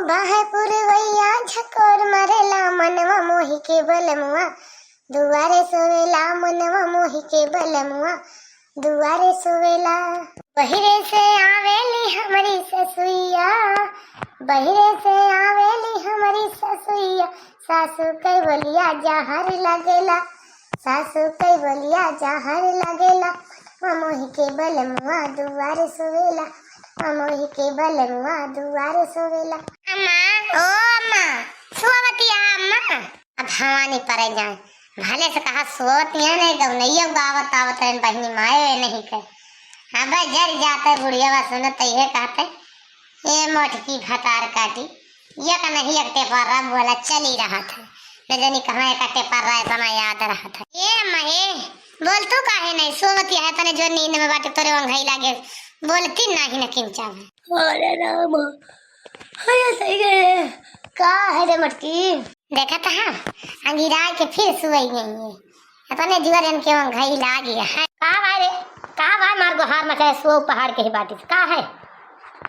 बाहे पुरवैया झकोर मरेला मनवा मोहि के बलमुआ दुआरे सोवेला मनवा मोहि के बलमुआ दुआरे सोवेला। बहिरे से आवेली हमारी ससुइया, बहिरे से आवेली हमारी ससुइया, सासू कई बोलिया जहर लगेला, सासू कई बोलिया जहर लगेला, मोहि के बलमुआ दुआरे सोवेला, मोहि के बलमुआ दुआरे सोवेला। अम्मा ओ अम्मा सोवतिया अम्मा, अब भवानी परे जाए भले से कहा सोवतिया नहीं गौ नहीं गावत आवत रहन बहनी माए नहीं कर। अब जर जाते बुढ़िया वा सुनत ये कहते ये मोटकी भतार काटी ये का नहीं एकटे पर रब बोला चल ही रहा था, न जानी कहाँ एकटे पर रहा तना याद रहा था। ये अम्मा हे बोल तू काहे नहीं सोवती है तने जो नींद में बाटे तोरे वंघई लागे बोलती नहीं न किंचा। अरे राम हाय सही गए का है रे मटकी देखा था अंगिरा के फिर सुई गई है तने जीवन के वंघई लागी है। का भाई रे का भाई मार गोहार मचा सो पहाड़ के ही बाटी का है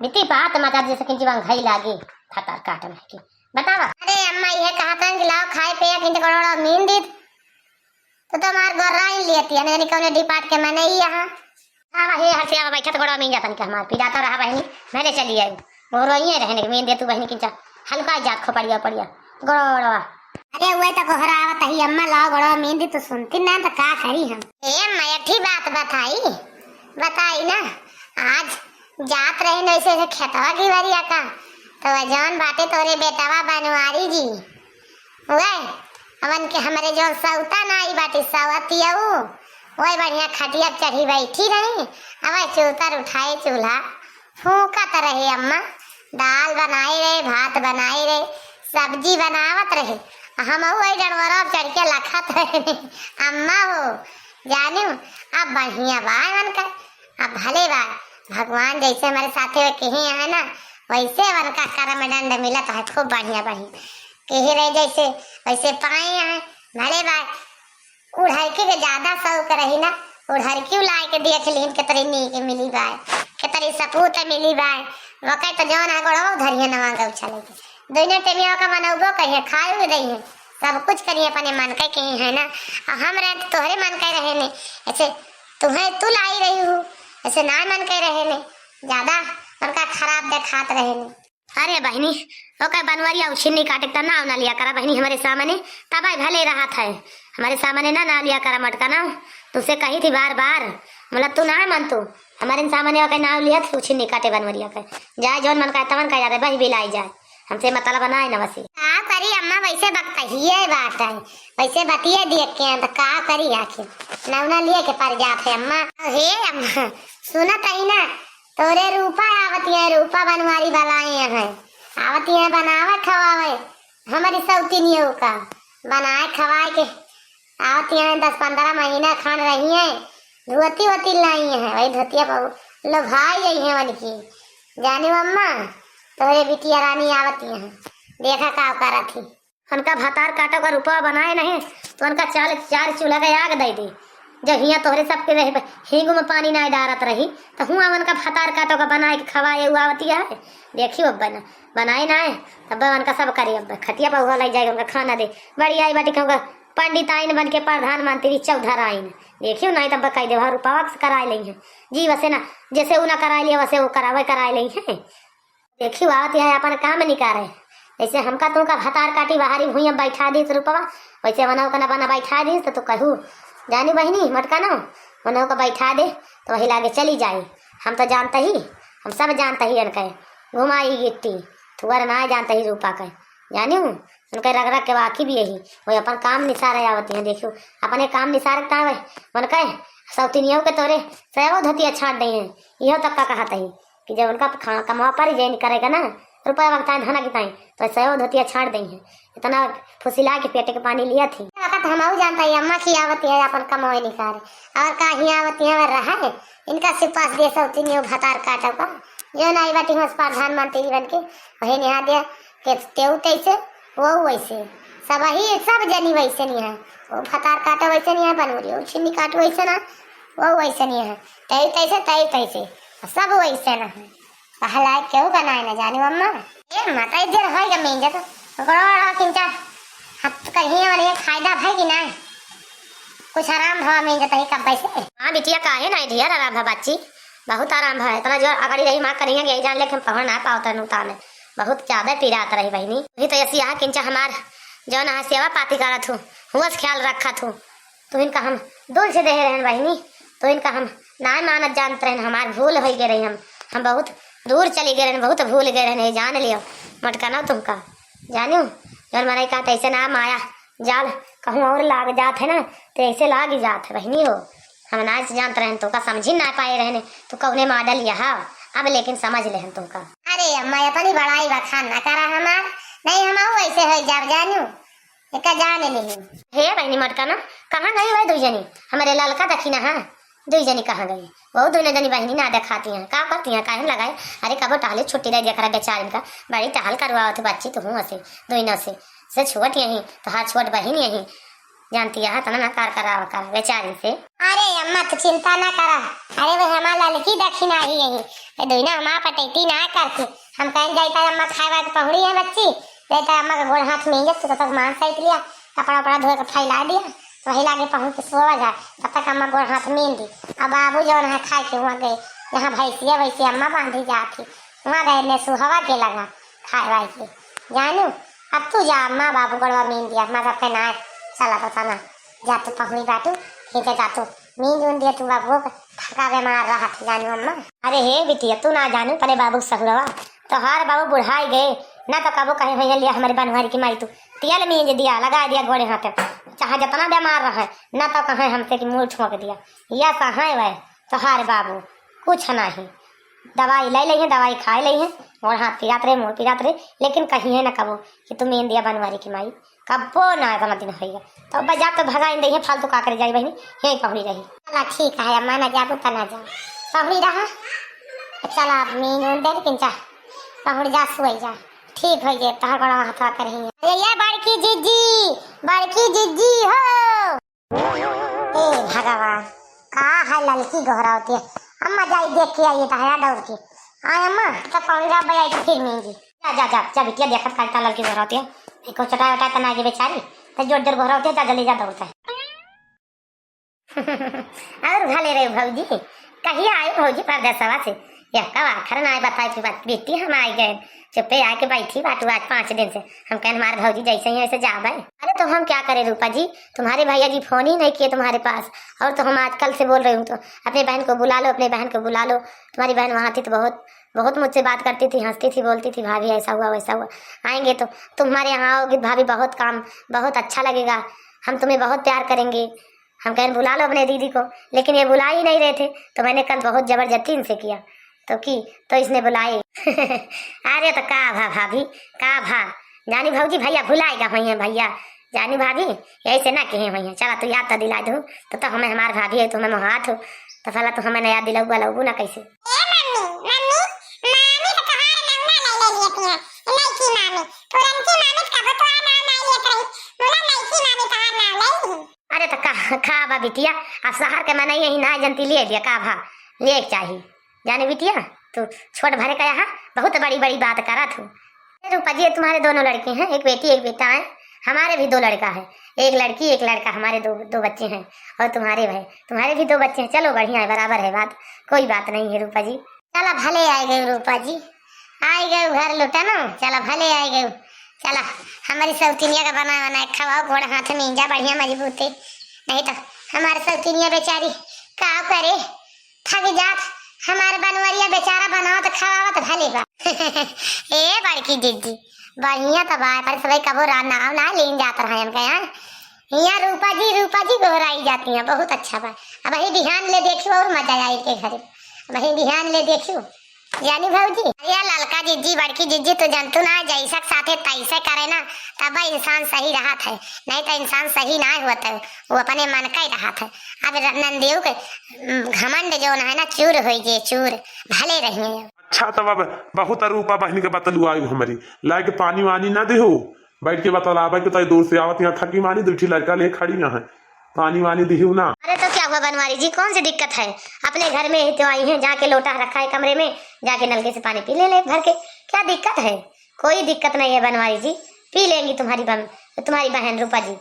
बिती बात मचा जैसे कि जीवन घई लागी फटार काट में की बतावा। अरे अम्मा ये कहा था कि लाओ खाए पे किंत करोड़ा नींद दी तो मार गोरा ही लेती है नहीं कौन डिपार्ट के मैंने ही यहाँ आवा हे हसिया बैठा तो गोड़ा मीन जातन के हमार पिजाता रहा बहनी मैंने चली आई वो रोइए रहने के मीन दे तू बहनी किंचा हल्का जात खो पड़िया पड़िया गोड़ा। अरे वही तो कोहरा आवत ही अम्मा लाओ गोड़ा मीन दी तो सुनती ना तो का करी हम। ए अम्मा अच्छी बात बताई ना आज जात रहे न ऐसे खेतवा की वरिया का तो जौन बाटे तोरे बेटावा बनवारी जी वे अवन के हमारे जो सौता ना आई बाटे सवतिया वही बढ़िया खटिया चढ़ी बैठी रही अब चौतर उठाए चूल्हा फूकत रहे अम्मा दाल बनाई रहे भात बनाई रहे सब्जी बनावत रहे हम वही डरवरा चढ़ के लखत रहे अम्मा हो जानू अब बढ़िया बाय मन कर अब भले बाय भगवान जैसे हमारे साथे में कहीं है ना वैसे वन का कर्म दंड मिला तो है खूब बढ़िया बढ़िया कही रहे जैसे वैसे पाए हैं भले बाय उड़हरकी के ज्यादा शौक रही ना उड़हरकी लाए के देख लीन के तरी नी के मिली बाय के तरी सपूत मिली बाय वकै तो जौन है गोड़ो धरिए नवा गौ चले दोनों टेमिया का बनौगो कहिए खाए रही है सब कुछ करिए अपने मन के कहीं है ना हम रहे तो तोहरे मन के रहे ने ऐसे तुम्हें तू लाई रही हूँ ऐसे ना मन के रहे ने ज्यादा उनका खराब देखात रहे ने। अरे बहनी ओके बनवरिया उछिन्नी काटे तना ना लिया करा बहनी हमारे सामने तब भले रहा था हमारे सामने ना लिया करा मटका ना तुझसे कही थी बार बार मतलब तू ना मन तू हमारे सामने ओके नाम लिया था उछिन्नी काटे बनवरिया का जाए जौन मन का तमन का जाए बही बिलाई जाए हमसे मतलब बनाए न बसी का करी अम्मा वैसे बकता ही बात है वैसे बतिए देख के तो का करी आखिर नवना लिए के पर जात है अम्मा। हे अम्मा सुनत ही ना तोरे रूपा आवती है रूपा बनवारी बनाए हैं आवती है बनावे खवावे हमारी सौतीनियों का बनाए खवाए के आवती है 10-15 महीना खान रही है धोती वोती लाई है वही धोतिया लो भाई गई है वन की जानी अम्मा तोरे बिटिया रानी आवती है देखा का करा थी उनका भतार काटो का रुपया बनाए नहीं तो उनका चार चूल्हा का आग दे दी जब हिया तोहरे सबके रहे हिंगू में पानी ना डारत रही तो हुआ उनका भतार काटो का बनाए के खवाए हुआ आवती है देखियो अब बनाए ना है तब उनका सब करी अब खटिया पर हुआ लग जाएगा उनका खाना दे बड़ी आई बाटी कहूँगा पंडित आइन बन के प्रधानमंत्री चौधर आइन देखियो नहीं तब कही दे रुपया करा लेंगे जी वैसे ना जैसे वो ना करा लिया वैसे वो करा लेंगे देखियो आवती है अपन काम निकाले जैसे हमका तुमका भतार काटी बाहरी भूइया बैठा दी रुपवा वैसे बनाओ का ना बना बैठा दी तो कहूँ जानी बहनी मटका ना बनाओ का बैठा दे तो वही लागे चली जाए हम तो जानते ही हम सब जानते ही उनके घुमाई गिट्टी तुअर ना जानते ही रूपा का जानी हूँ उनके रग रग के बाकी भी यही वही अपन काम निसारे आवती हैं देखियो अपने काम निसारता है उनके सौतीनियों के तोरे सैगो धतिया छाट दी हैं यह तक का कहता ही कि जब उनका कमा पर ही करेगा ना रुपया वक्ता धना की तो सैगो धतिया छाट दी हैं इतना फुसिला के पेटे के पानी लिया थी हम जानता है अम्मा की आवती है अपन कमाई निकाले और का ही आवती है रहा है इनका सिपास दे सौतीनियों भतार काटा का जो नाई बाटी हमारे प्रधानमंत्री बन के वही निहा दिया कि तेऊ तैसे वो वैसे सब जनी वैसे नहीं है वो भतार काटा वैसे नहीं है बनूरी छिन्नी काट वैसे ना वो वैसे नहीं है तई तैसे सब वैसे ना है पहला क्यों बनाए ना जानी अम्मा। ये माता इधर है क्या मेंजा तो गड़ा किंचा हाथ कहीं और ये फायदा है कि ना कुछ आराम भवा मेंजा तही कब पैसे। हां बिटिया काहे ना ढेर आराम भवा बच्ची बहुत आराम है इतना जो अगाड़ी रही मां करेंगे यही जान ले हम पहुंच ना पावता नुता में बहुत ज्यादा पीड़ा आता रही बहनी ये तो ऐसी यहाँ किंचा हमार जो ना सेवा पाती करत हूँ हुआ ख्याल रखा थू तो इनका हम दूर से दे रहे बहनी तो इनका हम ना मानत जानते रहे हमार भूल हो गए रही हम बहुत दूर चली गए रहे बहुत भूल गए रहे जान लियो मटका ना तुमका जानियो जन मनाई कहा ऐसे ना माया जाल कहूँ और लाग जात है ना तो ऐसे लाग ही जात है बहनी हो हम ना जानते रहे तो का समझ ही ना पाए रहने तो कौने मॉडल यहाँ अब लेकिन समझ ले हम तुमका। अरे अम्मा अपनी बड़ाई बखान ना करा हमार नहीं हम वैसे है जब जानियो का जाने नहीं हे बहनी मटका ना कहाँ गई भाई दुई जनी हमारे ललका देखी ना हाँ दुई जनी कहाँ गई बहुत दोनों जनी बहनी ना दिखाती हैं का करती हैं काहे लगाए अरे कबो टहले छुट्टी दे दिया करा बेचारी का बड़ी टहल करवा थे बच्ची तो हूँ से दोनों से छोट यही तो हर छोट बहन यही जानती है तना ना कार करा बेचारी से। अरे अम्मा तो चिंता ना करा अरे वो हमारा लड़की दक्षिणा ही यही दोनों अम्मा पटेती ना करके हम कहीं जाता अम्मा खाए तो पहुड़ी है बच्ची रहता अम्मा का गोड़ हाथ में तो तक मान सहित लिया कपड़ा वपड़ा धो कर फैला दिया तो वही लागे पहुँच के सोवा जाए तब तक अम्मा गोड़ हाथ में दी अब बाबू जो है खाए के वहाँ गए जहाँ भैंसिया वैसे अम्मा बांधी जाती वहाँ गए ने सुहवा के लगा खाए वाई के जानू अब तू जा अम्मा बाबू गड़वा मीन दिया अम्मा का पहना चला पता ना जा तू पहुँच बाटू ठीक है जा तू मीन जून दिया तू बाबू थका बीमार रहा थी जानू अम्मा। अरे हे बिटिया तू ना जानू परे बाबू सहुरवा तो हर बाबू बुढ़ाई गए ना तो कबो कहीं भैया लिया हमारे बनवारी की माई तू तेल मींज दिया लगा दिया गोड़े हाथ चाहे जितना बीमार रहे ना तो कहें हमसे कि मुँह ठोंक दिया या कहें वह तो हर बाबू कुछ नहीं दवाई ले ली है दवाई खाए ली है और हाथ पिरात रहे मुँह पिरात रहे लेकिन कहीं है ना कबो कि तुम मीन दिया बनवारी की माई कबो ना इतना दिन होगा तो बजा तो भगा इन दही फालतू का करे जाए बहनी यही पहुँची रही चला ठीक है अम्मा ना जाबू तो ना जाओ पहुँची रहा चला मीन दे किंचा पहुँच जा सुई जा ठीक हो गए तहर बड़ा हाथ करेंगे ये बड़की जिज्जी हो ए भगवान का है ललकी गहरावती है अम्मा जाई देख के आइए तहरा दौड़ के आए अम्मा तो पहुँच जा भाई फिर मेंगी जा बिटिया देखत काटता ललकी गहरावती है एक चटाई वटाई तना के बेचारी तो जोर जोर गहरावती है जा जल्दी जा दौड़ता है और भले रहे भौजी कहिए आए भौजी परदेसवा से या कब आखिर ना आए बताए फिर बात बेटी हम आई गए चुप्पे आके बैठी बाटू आज 5 दिन से हम कहें हमारे भौजी जैसे ही वैसे जा भाई। अरे तो हम क्या करें रूपा जी तुम्हारे भैया जी फोन ही नहीं किए तुम्हारे पास और तो हम आजकल से बोल रही हूँ तो अपने बहन को बुला लो अपने बहन को बुला लो तुम्हारी बहन वहाँ थी तो बहुत बहुत मुझसे बात करती थी हंसती थी बोलती थी भाभी ऐसा हुआ वैसा हुआ आएंगे तो तुम्हारे यहाँ आओगी भाभी बहुत काम बहुत अच्छा लगेगा हम तुम्हें बहुत प्यार करेंगे हम कहें बुला लो अपने दीदी को लेकिन ये बुला ही नहीं रहे थे तो मैंने कल बहुत जबरदस्ती इनसे किया तो इसने बुलाई अरे तो का भा भाभी का भा जानी भौजी भैया भुलाएगा भैया जानी भाभी ऐसे ना कहे भैया चला तो याद तो दिला दूँ तो हमें हमारे भाभी है तो हमें मोहात हो तो फला तो हमें याद दिलाऊ ना कैसे अरे तो का भा बिटिया अब शहर के मना यही ना जनती ले लिया का भा ले चाहिए जाने बिटिया तो छोट भरे का यहाँ बहुत बड़ी बड़ी बात करा थू रूपा जी तुम्हारे दोनों लड़के हैं एक बेटी एक बेटा है हमारे भी 2 लड़का है एक लड़की एक लड़का हमारे दो बच्चे हैं और तुम्हारे भी 2 बच्चे हैं चलो बढ़िया है बराबर है बात कोई बात नहीं है रूपा जी चला भले आए गए रूपा जी आए गए घर लुटा ना चला भले आए गए चला हमारी सौतीनिया का बना खवाओ घोड़ा हाथ में जा बढ़िया मजबूत है नहीं तो हमारे सौतीनिया बेचारी का करे थक जात हमारे बनवरिया बेचारा बनाओ तो खवाओ तो भले बा ए बड़की जिज्जी बढ़िया तो बात पर सब कबो नाव ना लेन जाता रहा हम यहाँ रूपा जी गोहराई जाती हैं बहुत अच्छा बा अब वही बिहान ले देखियो और मजा आई के घर वही बिहान ले देखियो यानी भौजी या ललका जिज्जी बड़की जिज्जी तो जंतु ना जैसा साथे तैसे करे ना तब इंसान सही रहा था नहीं तो इंसान सही ना होता है वो अपने मन का ही रहा था अब नंदेव के घमंड जो है ना चूर हो जे चूर भले रहिए अच्छा तब अब बहुत रूपा बहनी के बतलू आई हमारी लाए के पानी वानी ना देहो बैठ के बतलावा के दूर से आवत यहाँ थकी मानी दूठी लड़का ले खड़ी यहाँ पानी वानी दिहू ना। अरे तो क्या हुआ बनवारी जी कौन सी दिक्कत है अपने घर में ही तो आई है जाके लोटा रखा है कमरे में जाके नलके से पानी पी ले भर के क्या दिक्कत है कोई दिक्कत नहीं है बनवारी जी, पी लेंगी तुम्हारी बहन रूपा जी।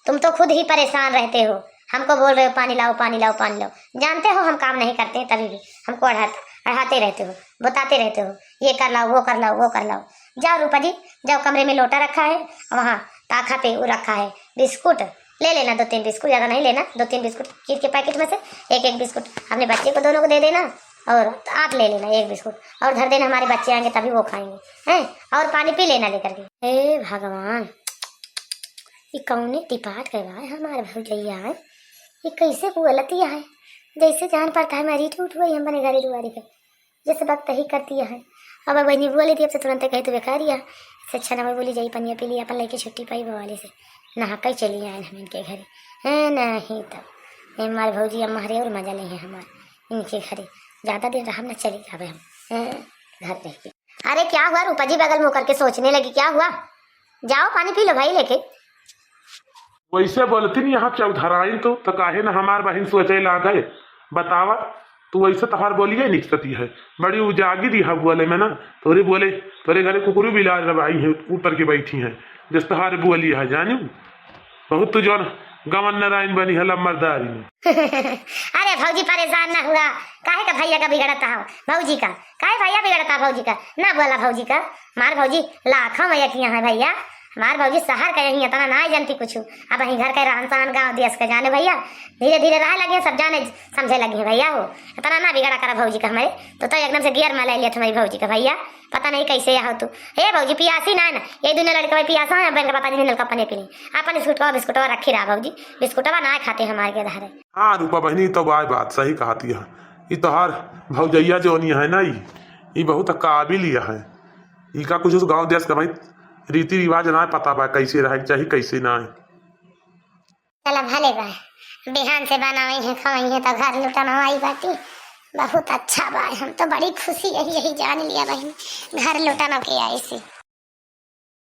तुम तो खुद ही परेशान रहते हो, हमको बोल रहे हो पानी लाओ पानी लाओ पानी लाओ। जानते हो हम काम नहीं करते तभी भी हमको अढ़ाते रहते हो, बताते रहते हो ये कर लाओ वो कर लाओ वो कर लाओ। जाओ रूपा जी जाओ, कमरे में लोटा रखा है, वहाँ ताखा पे वो रखा है बिस्कुट, ले लेना 2-3 बिस्कुट, ज़्यादा नहीं लेना, 2-3 बिस्कुट चीज के पैकेट में से एक बिस्कुट अपने बच्चे को दोनों को दे देना, और आप ले लेना 1 बिस्कुट और धर देना, हमारे बच्चे आएंगे तभी वो खाएंगे हैं, और पानी पी लेना लेकर के। हे भगवान, ये कौने टिपाट करवाए हमारे भैया है, ये कैसे बोलतिया है, जैसे जान पड़ता है मेरी टूट गई हम बने घरे दुआरी पे, जैसे वक्त ही करती है। अब बहनी बोली थी अब से तुरंत कही तो बेकार ही है, इससे अच्छा ना मैं बोली जाई पनिया पी ली अपन लेके छुट्टी पाई बवाली से, नहा कर चली आए हम इनके घरे हैं। नहीं तब हमारे भौजी हमारे और मजा नहीं है हमारे इनके घरे, ज़्यादा दिन रहा ना चली जावे हम घर रह के। अरे क्या हुआ रूपा जी, बगल मुँह करके सोचने लगी, क्या हुआ? जाओ पानी पी लो भाई लेके। वैसे बोलती नहीं यहाँ चौधराइन तो काहे न हमार बहन सोचे ला गए, बतावा तू वैसे तहार बोलिए निकसती है, बड़ी उजागी दी है बोले में ना, तोरे बोले तोरे घरे कुकुरू बिला रवाई है ऊपर के बैठी है, जिस तहार बोली है जानू बहुत तू जौन गवन नारायण बनी है लम्बरदारी में। अरे भौजी परेशान ना हुआ, काहे का भैया का बिगड़ता है भौजी का, काहे भैया बिगड़ता भौजी का, ना बोला भौजी का, मार भौजी लाखों मैया किया है भैया, हमार भौजी शहर का यही इतना ना जानती कुछ, अब वहीं घर के रहन सहन गाँव देश का जाने भैया, धीरे धीरे रह लगे सब जाने समझे लगे भैया हो, इतना ना बिगड़ा करा भौजी का हमारे, तो एकदम से गियर में ले लिया तुम्हारी भौजी का भैया, पता नहीं कैसे हो तू। हे भौजी पियासी ना ये दोनों लड़के पियासा है, बहन का पता नहीं नलका पने पीनी अपन बिस्कुट रखी रहा भौजी, बिस्कुटवा ना खाते हमारे के धारे। हाँ रूपा बहनी तो बात सही कहती है, ये तोहार भौजैया जो है ना ये बहुत काबिल है, इका कुछ गाँव देश का भाई रीति रिवाज ना पता बा कैसे रहे चाहिए कैसे ना है। चला भले बा, बिहान से बनाई है खवाई है तो घर लुटाना आई बाटी, बहुत अच्छा बा, हम तो बड़ी खुशी यही जान लिया बहन घर लुटाना के आई सी।